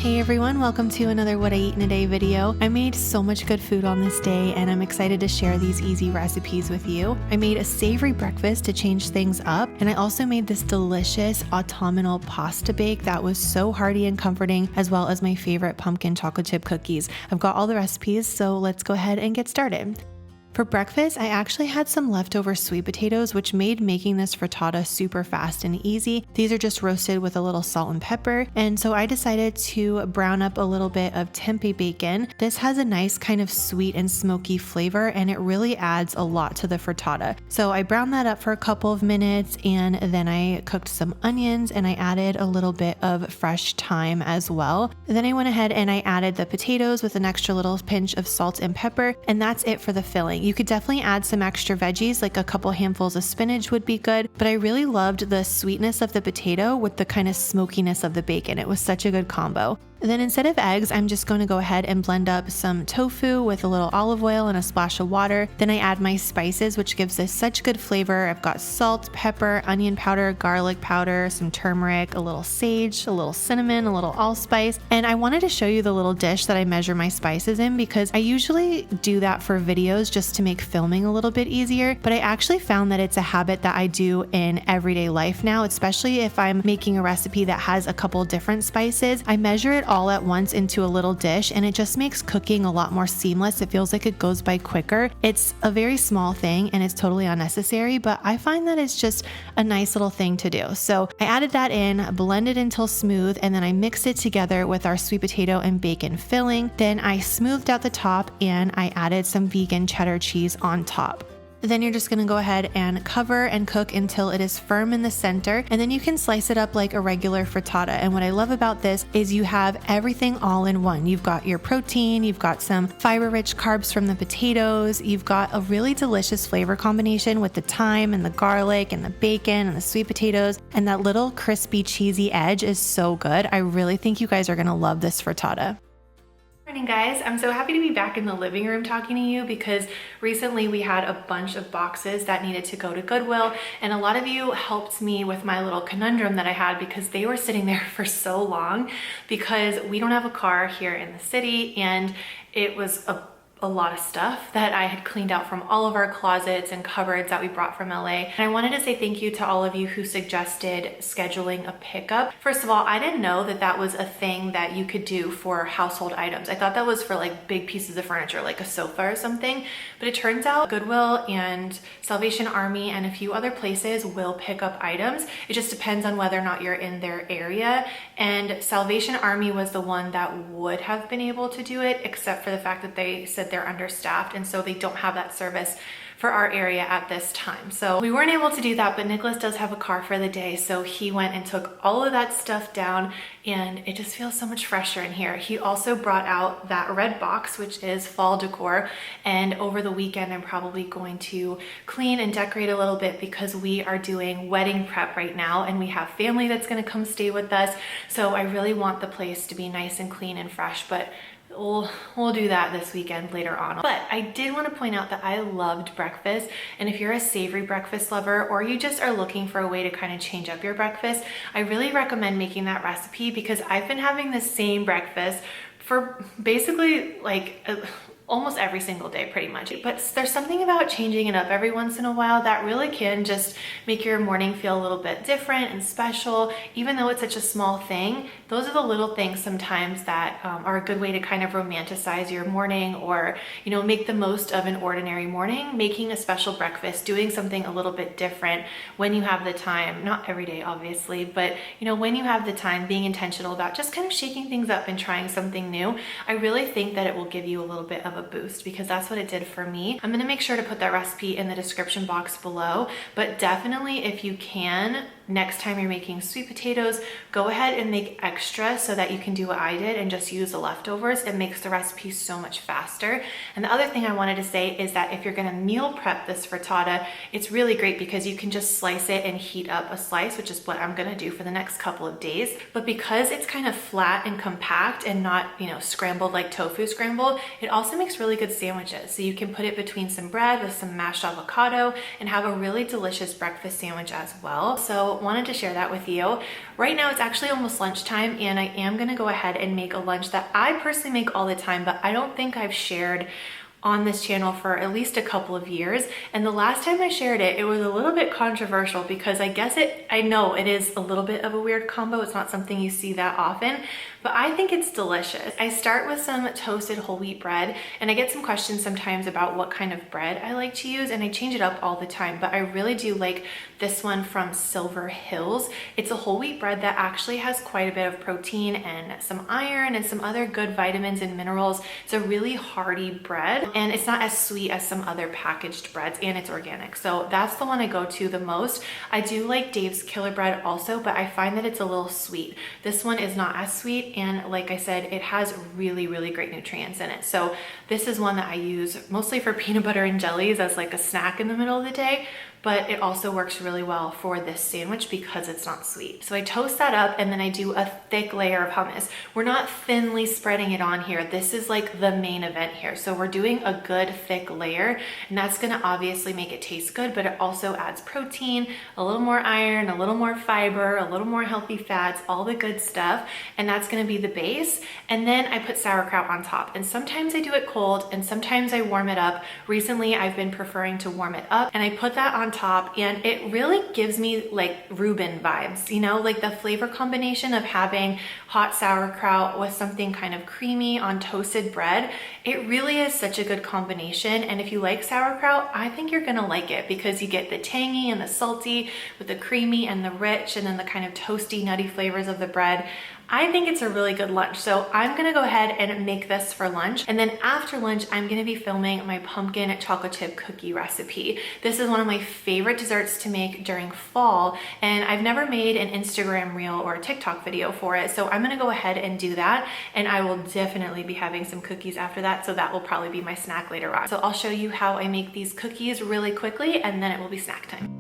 Hey everyone, welcome to another What I Eat in a Day video. I made so much good food on this day and I'm excited to share these easy recipes with you. I made a savory breakfast to change things up, and I also made this delicious autumnal pasta bake that was so hearty and comforting, as well as my favorite pumpkin chocolate chip cookies. I've got all the recipes, so let's go ahead and get started. For breakfast, I actually had some leftover sweet potatoes, which made making this frittata super fast and easy. These are just roasted with a little salt and pepper, and so I decided to brown up a little bit of tempeh bacon. This has a nice kind of sweet and smoky flavor, and it really adds a lot to the frittata. So I browned that up for a couple of minutes, and then I cooked some onions, and I added a little bit of fresh thyme as well. Then I went ahead and I added the potatoes with an extra little pinch of salt and pepper, and that's it for the filling. You could definitely add some extra veggies, like a couple handfuls of spinach would be good, but I really loved the sweetness of the potato with the kind of smokiness of the bacon. It was such a good combo. Then instead of eggs, I'm just going to go ahead and blend up some tofu with a little olive oil and a splash of water. Then I add my spices, which gives this such good flavor. I've got salt, pepper, onion powder, garlic powder, some turmeric, a little sage, a little cinnamon, a little allspice. And I wanted to show you the little dish that I measure my spices in, because I usually do that for videos just to make filming a little bit easier. But I actually found that it's a habit that I do in everyday life now, especially if I'm making a recipe that has a couple different spices. I measure it all at once into a little dish, and it just makes cooking a lot more seamless. It feels like it goes by quicker. It's a very small thing and it's totally unnecessary, but I find that it's just a nice little thing to do. So I added that in, blended until smooth, and then I mixed it together with our sweet potato and bacon filling. Then I smoothed out the top and I added some vegan cheddar cheese on top. Then you're just gonna go ahead and cover and cook until it is firm in the center, and then you can slice it up like a regular frittata. And what I love about this is you have everything all in one. You've got your protein, you've got some fiber-rich carbs from the potatoes, you've got a really delicious flavor combination with the thyme and the garlic and the bacon and the sweet potatoes, and that little crispy cheesy edge is so good. I really think you guys are gonna love this frittata. Morning guys, I'm so happy to be back in the living room talking to you, because recently we had a bunch of boxes that needed to go to Goodwill, and a lot of you helped me with my little conundrum that I had, because they were sitting there for so long because we don't have a car here in the city, and it was a lot of stuff that I had cleaned out from all of our closets and cupboards that we brought from LA. And I wanted to say thank you to all of you who suggested scheduling a pickup. First of all, I didn't know that that was a thing that you could do for household items. I thought that was for like big pieces of furniture, like a sofa or something. But it turns out Goodwill and Salvation Army and a few other places will pick up items. It just depends on whether or not you're in their area. And Salvation Army was the one that would have been able to do it, except for the fact that they said they're understaffed, and so they don't have that service for our area at this time. So we weren't able to do that, but Nicholas does have a car for the day, so he went and took all of that stuff down, and it just feels so much fresher in here. He also brought out that red box, which is fall decor, and over the weekend I'm probably going to clean and decorate a little bit, because we are doing wedding prep right now and we have family that's going to come stay with us. So I really want the place to be nice and clean and fresh, but we'll do that this weekend later on. But I did want to point out that I loved breakfast, and if you're a savory breakfast lover, or you just are looking for a way to kind of change up your breakfast, I really recommend making that recipe, because I've been having the same breakfast for basically like almost every single day pretty much. But there's something about changing it up every once in a while that really can just make your morning feel a little bit different and special. Even though it's such a small thing, those are the little things sometimes that are a good way to kind of romanticize your morning, or make the most of an ordinary morning. Making a special breakfast, doing something a little bit different when you have the time, not every day obviously, but when you have the time, being intentional about just kind of shaking things up and trying something new. I really think that it will give you a little bit of a boost, because that's what it did for me. I'm gonna make sure to put that recipe in the description box below, but definitely if you can, next time you're making sweet potatoes, go ahead and make extra so that you can do what I did and just use the leftovers. It makes the recipe so much faster. And the other thing I wanted to say is that if you're gonna meal prep this frittata, it's really great because you can just slice it and heat up a slice, which is what I'm gonna do for the next couple of days. But because it's kind of flat and compact and not, scrambled like tofu scrambled, it also makes really good sandwiches. So you can put it between some bread with some mashed avocado and have a really delicious breakfast sandwich as well. So So wanted to share that with you. Right now it's actually almost lunchtime, and I am gonna go ahead and make a lunch that I personally make all the time, but I don't think I've shared on this channel for at least a couple of years. And the last time I shared it, it was a little bit controversial because I know it is a little bit of a weird combo. It's not something you see that often, but I think it's delicious. I start with some toasted whole wheat bread, and I get some questions sometimes about what kind of bread I like to use, and I change it up all the time, but I really do like this one from Silver Hills. It's a whole wheat bread that actually has quite a bit of protein and some iron and some other good vitamins and minerals. It's a really hearty bread, and it's not as sweet as some other packaged breads, and it's organic. So that's the one I go to the most. I do like Dave's Killer Bread also, but I find that it's a little sweet. This one is not as sweet, and like I said, it has really, really great nutrients in it. So this is one that I use mostly for peanut butter and jellies as like a snack in the middle of the day, but it also works really well for this sandwich because it's not sweet. So I toast that up, and then I do a thick layer of hummus. We're not thinly spreading it on here. This is like the main event here. So we're doing a good thick layer, and that's gonna obviously make it taste good, but it also adds protein, a little more iron, a little more fiber, a little more healthy fats, all the good stuff, and that's gonna be the base. And then I put sauerkraut on top, and sometimes I do it cold, and sometimes I warm it up. Recently, I've been preferring to warm it up, and I put that on top, and it really gives me like Reuben vibes, you know, like the flavor combination of having hot sauerkraut with something kind of creamy on toasted bread. It really is such a good combination, and if you like sauerkraut, I think you're gonna like it because you get the tangy and the salty with the creamy and the rich, and then the kind of toasty, nutty flavors of the bread. I think it's a really good lunch. So I'm gonna go ahead and make this for lunch. And then after lunch, I'm gonna be filming my pumpkin chocolate chip cookie recipe. This is one of my favorite desserts to make during fall. And I've never made an Instagram reel or a TikTok video for it. So I'm gonna go ahead and do that. And I will definitely be having some cookies after that. So that will probably be my snack later on. So I'll show you how I make these cookies really quickly, and then it will be snack time.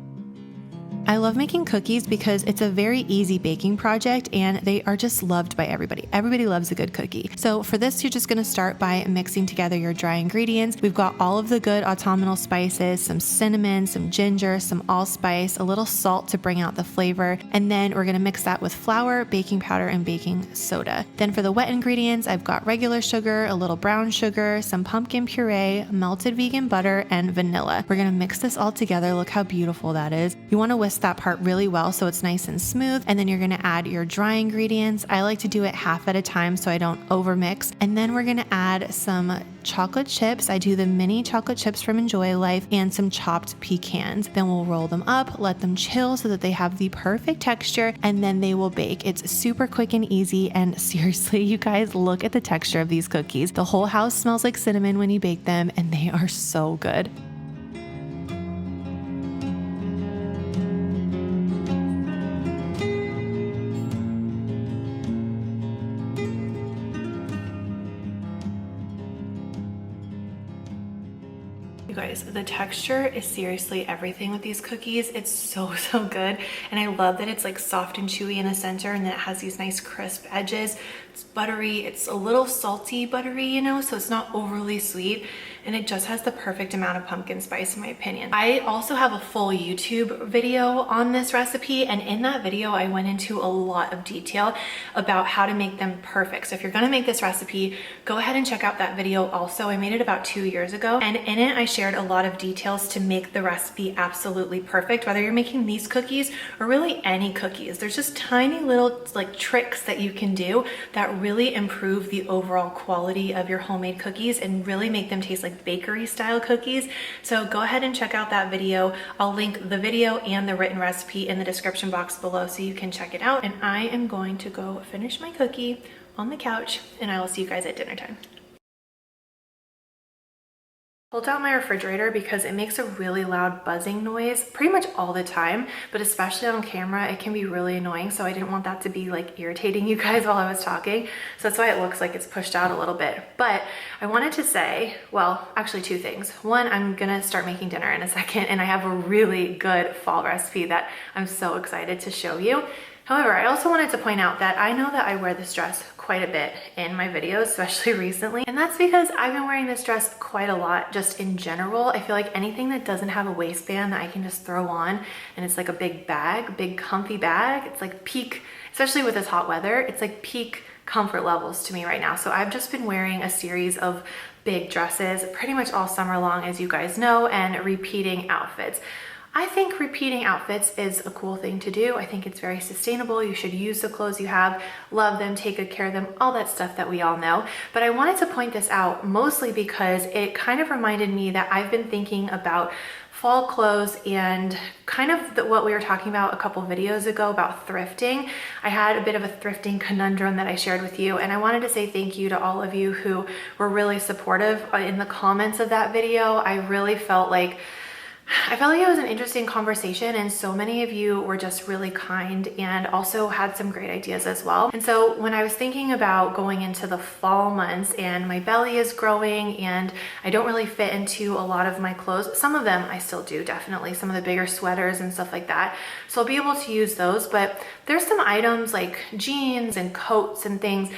I love making cookies because it's a very easy baking project, and they are just loved by everybody. Everybody loves a good cookie. So for this, you're just gonna start by mixing together your dry ingredients. We've got all of the good autumnal spices, some cinnamon, some ginger, some allspice, a little salt to bring out the flavor, and then we're gonna mix that with flour, baking powder, and baking soda. Then for the wet ingredients, I've got regular sugar, a little brown sugar, some pumpkin puree, melted vegan butter, and vanilla. We're gonna mix this all together. Look how beautiful that is. You wanna whisk that part really well so it's nice and smooth, and then you're gonna add your dry ingredients. I like to do it half at a time so I don't overmix, and then we're gonna add some chocolate chips. I do the mini chocolate chips from Enjoy Life, and some chopped pecans. Then we'll roll them up, let them chill so that they have the perfect texture, and then they will bake. It's super quick and easy, and seriously, you guys, look at the texture of these cookies. The whole house smells like cinnamon when you bake them, and they are so good. You guys, the texture is seriously everything with these cookies. It's so, so good. And I love that it's like soft and chewy in the center, and then it has these nice crisp edges. It's buttery. It's a little salty buttery, you know, so it's not overly sweet. And it just has the perfect amount of pumpkin spice in my opinion. I also have a full YouTube video on this recipe, and in that video I went into a lot of detail about how to make them perfect. So if you're gonna make this recipe, go ahead and check out that video also. I made it about 2 years ago, and in it I shared a lot of details to make the recipe absolutely perfect, whether you're making these cookies or really any cookies. There's just tiny little like tricks that you can do that really improve the overall quality of your homemade cookies and really make them taste like bakery style cookies. So go ahead and check out that video. I'll link the video and the written recipe in the description box below so you can check it out. And I am going to go finish my cookie on the couch, and I will see you guys at dinner time. Pulled out my refrigerator because it makes a really loud buzzing noise pretty much all the time, but especially on camera it can be really annoying, so I didn't want that to be like irritating you guys while I was talking, so that's why it looks like it's pushed out a little bit. But I wanted to say, well, actually two things. One, I'm gonna start making dinner in a second, and I have a really good fall recipe that I'm so excited to show you. However, I also wanted to point out that I know that I wear this dress quite a bit in my videos, especially recently. And that's because I've been wearing this dress quite a lot just in general. I feel like anything that doesn't have a waistband that I can just throw on and it's like a big bag, big comfy bag, it's like peak, especially with this hot weather, it's like peak comfort levels to me right now. So I've just been wearing a series of big dresses pretty much all summer long, as you guys know, and repeating outfits. I think repeating outfits is a cool thing to do. I think it's very sustainable. You should use the clothes you have, love them, take good care of them, all that stuff that we all know. But I wanted to point this out mostly because it kind of reminded me that I've been thinking about fall clothes and kind of what we were talking about a couple videos ago about thrifting. I had a bit of a thrifting conundrum that I shared with you, and I wanted to say thank you to all of you who were really supportive in the comments of that video. I really felt like it was an interesting conversation, and so many of you were just really kind and also had some great ideas as well. And so when I was thinking about going into the fall months and my belly is growing and I don't really fit into a lot of my clothes, some of them I still do, definitely, some of the bigger sweaters and stuff like that. So I'll be able to use those, but there's some items like jeans and coats and things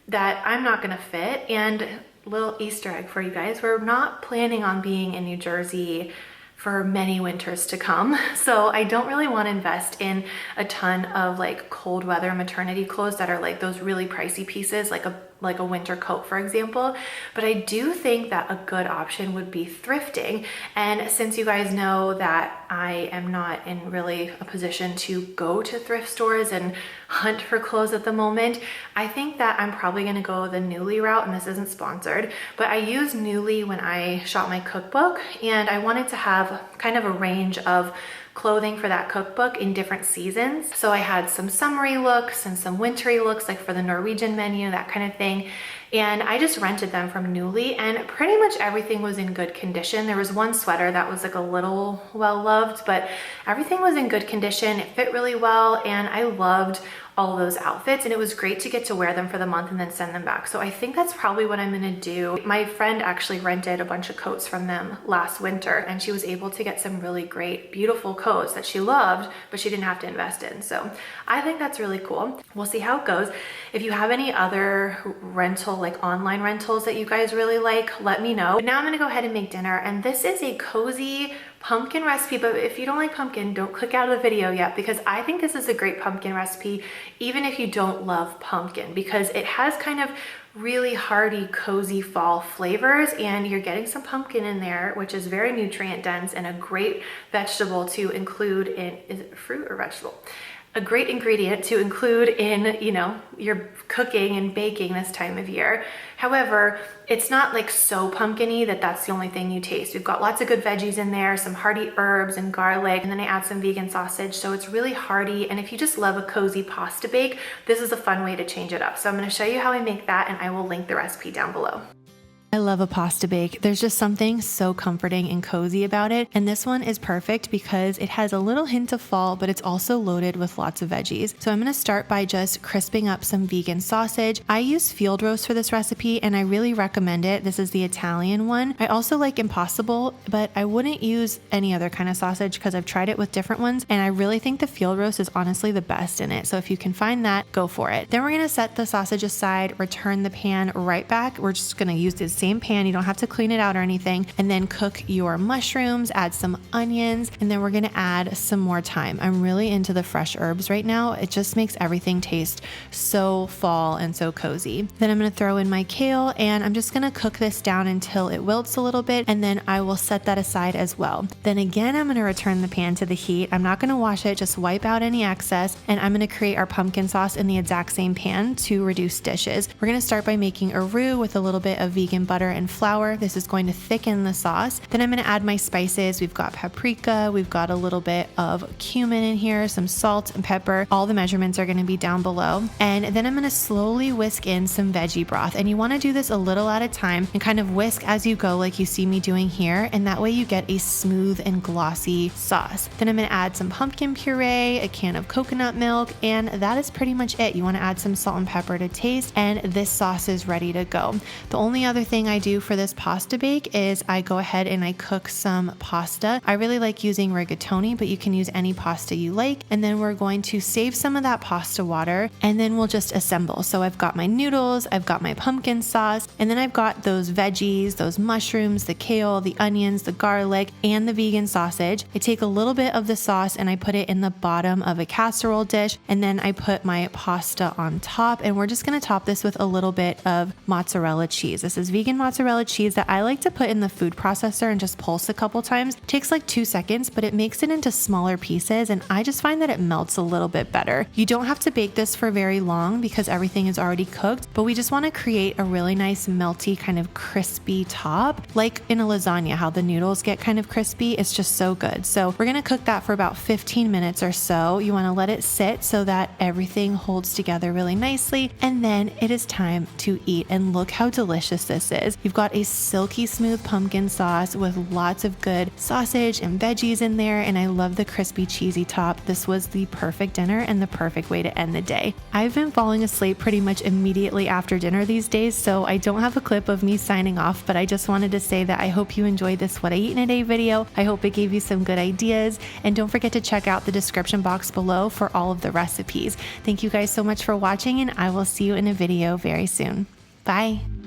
that I'm not gonna fit. And little Easter egg for you guys, we're not planning on being in New Jersey for many winters to come. So I don't really want to invest in a ton of like cold weather maternity clothes that are like those really pricey pieces, like a winter coat, for example. But I do think that a good option would be thrifting. And since you guys know that I am not in really a position to go to thrift stores and hunt for clothes at the moment, I think that I'm probably gonna go the Nuuly route, and this isn't sponsored, but I used Nuuly when I shot my cookbook, and I wanted to have kind of a range of clothing for that cookbook in different seasons. So I had some summery looks and some wintry looks, like for the Norwegian menu, that kind of thing. And I just rented them from Nuuly, and pretty much everything was in good condition. There was one sweater that was like a little well loved, but everything was in good condition. It fit really well, and I loved all those outfits, and it was great to get to wear them for the month and then send them back. So I think that's probably what I'm gonna do. My friend actually rented a bunch of coats from them last winter, and she was able to get some really great, beautiful coats that she loved, but she didn't have to invest in. So I think that's really cool. We'll see how it goes. If you have any other rental, like online rentals that you guys really like, let me know. But now I'm gonna go ahead and make dinner, and this is a cozy pumpkin recipe. But if you don't like pumpkin, don't click out of the video yet, because I think this is a great pumpkin recipe even if you don't love pumpkin, because it has kind of really hearty, cozy fall flavors, and you're getting some pumpkin in there, which is very nutrient dense and a great vegetable to include in, is it fruit or vegetable? A great ingredient to include in, you know, your cooking and baking this time of year. However, it's not like so pumpkin-y that that's the only thing you taste. We've got lots of good veggies in there, some hearty herbs and garlic, and then I add some vegan sausage, so it's really hearty. And if you just love a cozy pasta bake, this is a fun way to change it up. So I'm gonna show you how I make that, and I will link the recipe down below. I love a pasta bake. There's just something so comforting and cozy about it. And this one is perfect because it has a little hint of fall, but it's also loaded with lots of veggies. So I'm gonna start by just crisping up some vegan sausage. I use field roast for this recipe, and I really recommend it. This is the Italian one. I also like Impossible, but I wouldn't use any other kind of sausage because I've tried it with different ones, and I really think the field roast is honestly the best in it. So if you can find that, go for it. Then we're gonna set the sausage aside, return the pan right back. We're just gonna use this same pan, you don't have to clean it out or anything, and then cook your mushrooms, add some onions, and then we're gonna add some more thyme. I'm really into the fresh herbs right now. It just makes everything taste so fall and so cozy. Then I'm gonna throw in my kale, and I'm just gonna cook this down until it wilts a little bit, and then I will set that aside as well. Then again, I'm gonna return the pan to the heat. I'm not gonna wash it, just wipe out any excess, and I'm gonna create our pumpkin sauce in the exact same pan to reduce dishes. We're gonna start by making a roux with a little bit of vegan butter and flour. This is going to thicken the sauce. Then I'm going to add my spices. We've got paprika, we've got a little bit of cumin in here, some salt and pepper. All the measurements are going to be down below. And then I'm going to slowly whisk in some veggie broth. And you want to do this a little at a time and kind of whisk as you go, like you see me doing here. And that way you get a smooth and glossy sauce. Then I'm going to add some pumpkin puree, a can of coconut milk, and that is pretty much it. You want to add some salt and pepper to taste, and this sauce is ready to go. The only other thing thing I do for this pasta bake is I go ahead and I cook some pasta. I really like using rigatoni, but you can use any pasta you like. And then we're going to save some of that pasta water and then we'll just assemble. So I've got my noodles, I've got my pumpkin sauce, and then I've got those veggies, those mushrooms, the kale, the onions, the garlic, and the vegan sausage. I take a little bit of the sauce and I put it in the bottom of a casserole dish, and then I put my pasta on top, and we're just going to top this with a little bit of mozzarella cheese. This is vegan mozzarella cheese that I like to put in the food processor and just pulse a couple times. It takes like 2 seconds, but it makes it into smaller pieces, and I just find that it melts a little bit better. You don't have to bake this for very long because everything is already cooked, but we just want to create a really nice melty kind of crispy top, like in a lasagna, how the noodles get kind of crispy. It's just so good. So we're going to cook that for about 15 minutes or so. You want to let it sit so that everything holds together really nicely, and then it is time to eat. And look how delicious this is. You've got a silky smooth pumpkin sauce with lots of good sausage and veggies in there, and I love the crispy cheesy top. This was the perfect dinner and the perfect way to end the day. I've been falling asleep pretty much immediately after dinner these days, so I don't have a clip of me signing off, but I just wanted to say that I hope you enjoyed this What I Eat in a Day video. I hope it gave you some good ideas, and don't forget to check out the description box below for all of the recipes. Thank you guys so much for watching, and I will see you in a video very soon. Bye.